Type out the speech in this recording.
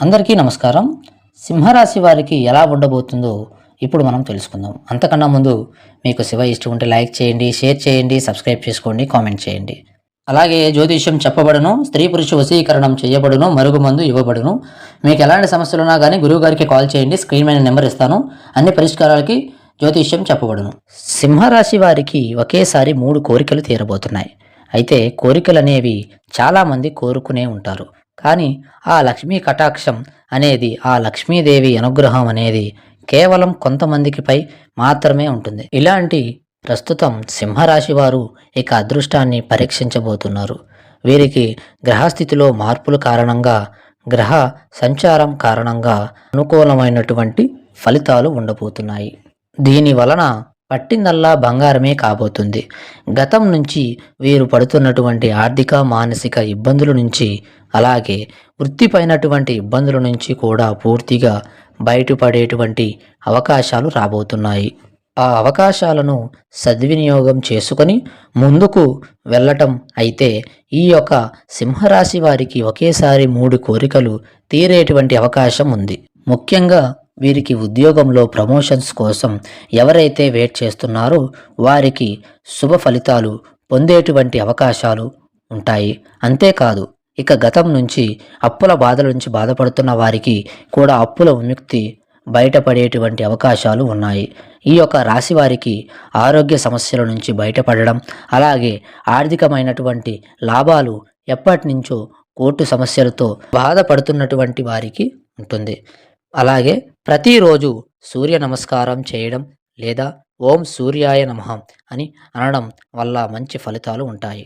అందరికీ నమస్కారం. సింహరాశి వారికి ఎలా ఉండబోతుందో ఇప్పుడు మనం తెలుసుకుందాం. అంతకన్నా ముందు మీకు శివ ఇష్టం ఉంటే లైక్ చేయండి, షేర్ చేయండి, సబ్స్క్రైబ్ చేసుకోండి, కామెంట్ చేయండి. అలాగే జ్యోతిష్యం చెప్పబడును, స్త్రీ పురుష వశీకరణం చేయబడును, మరుగుమందు ఇవ్వబడును. మీకు ఎలాంటి సమస్యలున్నా కానీ గురువు గారికి కాల్ చేయండి, స్క్రీన్ మీద నెంబర్ ఇస్తాను. అన్ని పరిష్కారాలకి జ్యోతిష్యం చెప్పబడును. సింహరాశి వారికి ఒకేసారి 3 కోరికలు తీరబోతున్నాయి. అయితే కోరికలు అనేవి చాలామంది కోరుకునే ఉంటారు. కానీ ఆ లక్ష్మీ కటాక్షం అనేది, ఆ లక్ష్మీదేవి అనుగ్రహం అనేది కేవలం కొంతమందికిపై మాత్రమే ఉంటుంది. ఇలాంటి ప్రస్తుతం సింహరాశి వారు ఇక అదృష్టాన్ని పరీక్షించబోతున్నారు. వీరికి గ్రహస్థితిలో మార్పుల కారణంగా, గ్రహ సంచారం కారణంగా అనుకూలమైనటువంటి ఫలితాలు ఉండబోతున్నాయి. దీని వలన పట్టిందల్లా బంగారమే కాబోతుంది. గతం నుంచి వీరు పడుతున్నటువంటి ఆర్థిక, మానసిక ఇబ్బందుల నుంచి, అలాగే వృత్తిపైనటువంటి ఇబ్బందుల నుంచి కూడా పూర్తిగా బయటపడేటువంటి అవకాశాలు రాబోతున్నాయి. ఆ అవకాశాలను సద్వినియోగం చేసుకొని ముందుకు వెళ్ళటం. అయితే ఈ యొక్క సింహరాశి వారికి ఒకేసారి 3 కోరికలు తీరేటువంటి అవకాశం ఉంది. ముఖ్యంగా వీరికి ఉద్యోగంలో ప్రమోషన్స్ కోసం ఎవరైతే వెయిట్ చేస్తున్నారో వారికి శుభ ఫలితాలు పొందేటువంటి అవకాశాలు ఉంటాయి. అంతేకాదు, ఇక గతం నుంచి అప్పుల బాధల నుంచి బాధపడుతున్న వారికి కూడా అప్పుల విముక్తి బయటపడేటువంటి అవకాశాలు ఉన్నాయి. ఈ యొక్క రాశి వారికి ఆరోగ్య సమస్యల నుంచి బయటపడడం, అలాగే ఆర్థికమైనటువంటి లాభాలు, ఎప్పటి నుంచో కోర్టు సమస్యలతో బాధపడుతున్నటువంటి వారికి ఉంటుంది. అలాగే ప్రతిరోజు సూర్య నమస్కారం చేయడం లేదా ఓం సూర్యాయ నమః అని అనడం వల్ల మంచి ఫలితాలు ఉంటాయి.